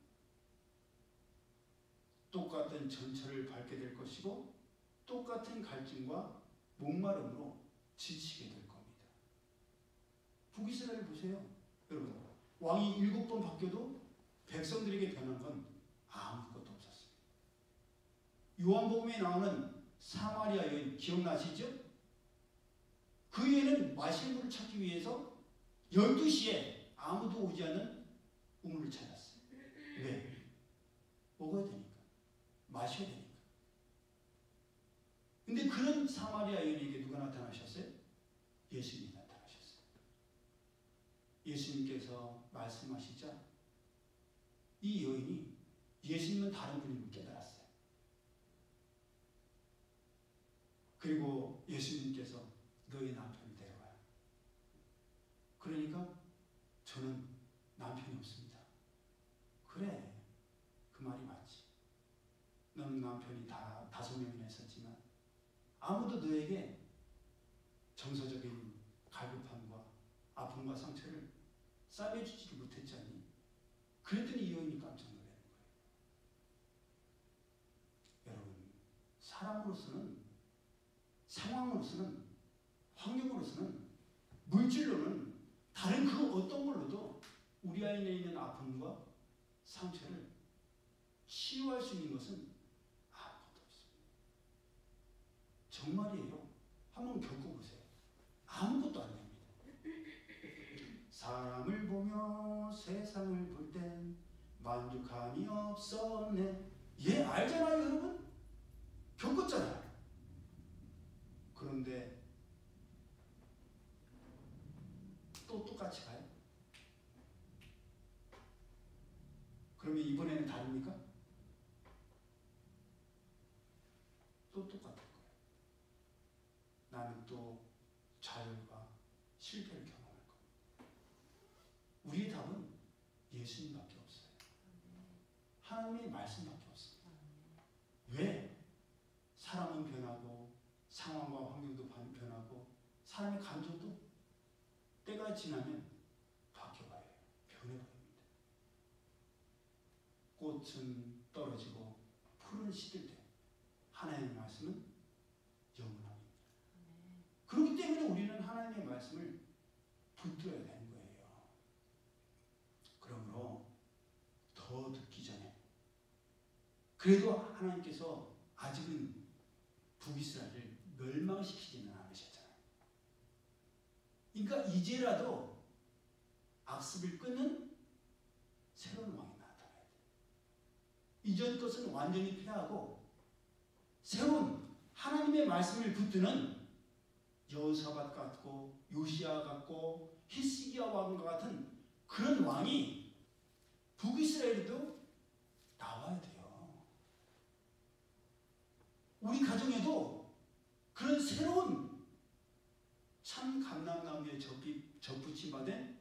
똑같은 전철을 밟게 될 것이고 똑같은 갈증과 목마름으로 지치게 될 겁니다. 북이스라엘 보세요. 여러분, 왕이 7번 바뀌어도 백성들에게 변한 건 아무것도 없었어요. 요한복음에 나오는 사마리아 여인 기억나시죠? 그 여인은 마실 물을 찾기 위해서 12시에 아무도 오지 않는 우물을 찾았어요. 왜? 먹어야 되니까. 마셔야 되니까. 근데 그런 사마리아 여인에게 누가 나타나셨어요? 예수님이 나타나셨어요. 예수님께서 말씀하시자 이 여인이 예수님은 다른 분임을 깨달았어요. 그리고 예수님께서 너의 남편을 데려와요. 그러니까 저는 남편이 없습니다. 그래, 그 말이 맞지. 너는 남편이 5명이나 있었지만 아무도 너에게 정서적인 갈급함과 아픔과 상처를 싸매주지를 못했지 않니? 그랬더니 이 여인이 깜짝 놀라는 거예요. 여러분, 상황으로서는, 환경으로서는, 물질로는, 다른 그 어떤 걸로도 우리 안에 있는 아픔과 상처를 치유할 수 있는 것은 아무것도 없습니다. 정말이에요. 한번 겪어보세요. 아무것도 안 됩니다. 사람을 보며 세상을 볼 땐 만족함이 없었네. 예, 알잖아요, 여러분. 겪었잖아요. 그런데 또 똑같이 가요? 그러면 이번에는 다릅니까? 또 똑같을 거예요. 나는 또 좌절과 실패를 경험할 거예요. 우리의 답은 예수님밖에 없어요. 하나님의 말씀밖에 없어요. 왜? 사람은 변하고 상황과 환경도 변하고 사람의 감정도 때가 지나면 바뀌어가요. 변해버립니다. 꽃은 떨어지고 풀은 시들 때 하나님의 말씀은 영원합니다. 그렇기 때문에 우리는 하나님의 말씀을 붙들어야 되는 거예요. 그러므로 더 듣기 전에, 그래도 하나님께서 아직은 북이스라엘을 멸망시키지는 않으셨잖아요. 그러니까 이제라도 악습을 끊는 새로운 왕이 나타나야 돼요. 이전 것은 완전히 폐하고 새로운 하나님의 말씀을 붙드는 여호사밧 같고 요시야 같고 히스기야 왕과 같은 그런 왕이 북이스라엘에도 나와야 돼요. 우리 가정에도 그런 새로운 참 감람나무에 접붙임 받은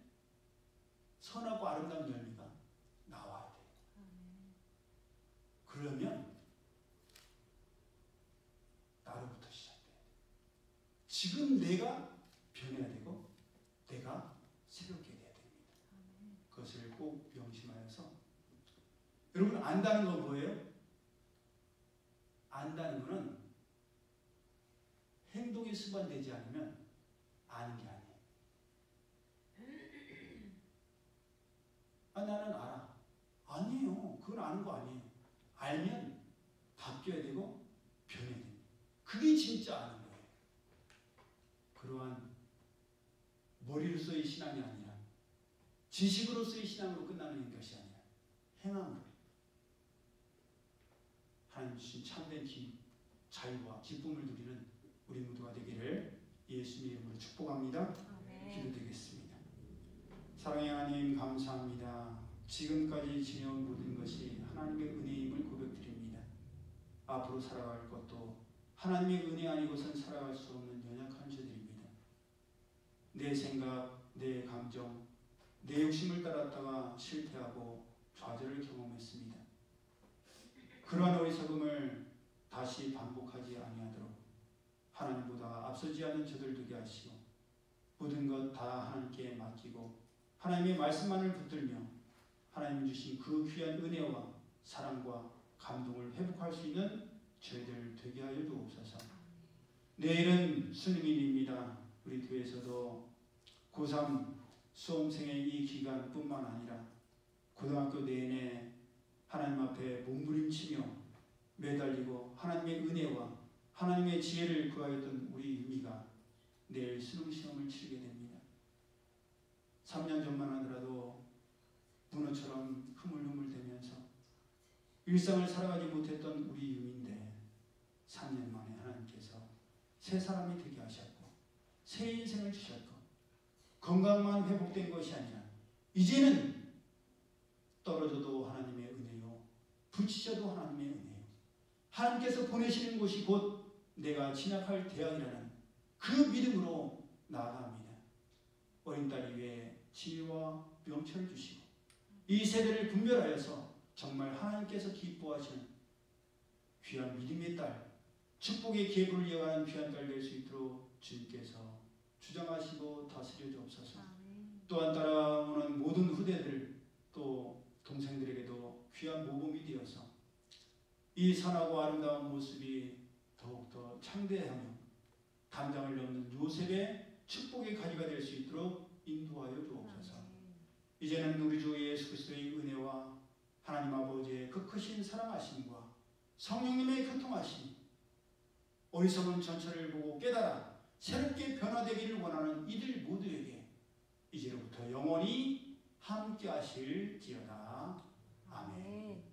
선하고 아름다운 열매가 나와야 돼요. 그러면 나로부터 시작돼야 돼요. 지금 내가 변해야 되고 내가 새롭게 돼야 됩니다. 그것을 꼭 명심하여서, 여러분, 안다는 건 뭐예요? 안다는 거는 행동이 습관되지 않으면 아는 게 아니에요. 나는 알아. 아니에요. 그건 아는 거 아니에요. 알면 바뀌어야 되고 변해야 됩니다. 그게 진짜 아는 거예요. 그러한 머리로서의 신앙이 아니라 지식으로서의 신앙으로 끝나는 것이 아니라 행함으로 하나님 주신 참된 자유와 기쁨을 누리는 우리 모두가 되기를 예수님의 이름으로 축복합니다. 기도드리겠습니다. 사랑의 하나님, 감사합니다. 지금까지 지내온 모든 것이 하나님의 은혜임을 고백드립니다. 앞으로 살아갈 것도 하나님의 은혜 아니고선 살아갈 수 없는 연약한 자들입니다. 내 생각, 내 감정, 내 욕심을 따랐다가 실패하고 좌절을 경험했습니다. 그러한 어리석음을 다시 반복하지 아니하도록 하나님보다 앞서지 않은 저들 되게 하시고 모든 것 다 하나님께 맡기고 하나님의 말씀만을 붙들며 하나님 주신 그 귀한 은혜와 사랑과 감동을 회복할 수 있는 저희들 되게 하여 주옵소서. 내일은 수능일입니다. 우리 교회에서도 고3 수험생의 이 기간뿐만 아니라 고등학교 내내 하나님 앞에 몸부림치며 매달리고 하나님의 은혜와 하나님의 지혜를 구하였던 우리 유미가 내일 수능시험을 치르게 됩니다. 3년 전만 하더라도 문어처럼 흐물흐물대면서 일상을 살아가지 못했던 우리 유미인데 3년 만에 하나님께서 새 사람이 되게 하셨고 새 인생을 주셨고 건강만 회복된 것이 아니라 이제는 떨어져도 하나님의 은혜요, 부치셔도 하나님의 은혜요, 하나님께서 보내시는 곳이 곧 내가 진학할 대학이라는 그 믿음으로 나아갑니다. 어린 딸 위에 지혜와 명철을 주시고 이 세대를 분별하여서 정말 하나님께서 기뻐하시는 귀한 믿음의 딸, 축복의 계보를 이어가는 귀한 딸 될 수 있도록 주님께서 주장하시고 다스려 주옵소서. 또한 따라오는 모든 후대들 또 동생들에게도 귀한 모범이 되어서 이 선하고 아름다운 모습이 더욱더 창대하며 담장을 넘는 요셉의 축복의 가지가 될 수 있도록 인도하여 주옵소서. 이제는 우리 주 예수 그리스도의 은혜와 하나님 아버지의 그 크신 사랑하심과 성령님의 교통하심, 어리석은 전철을 보고 깨달아 새롭게 변화되기를 원하는 이들 모두에게 이제로부터 영원히 함께 하실지어다. 아멘.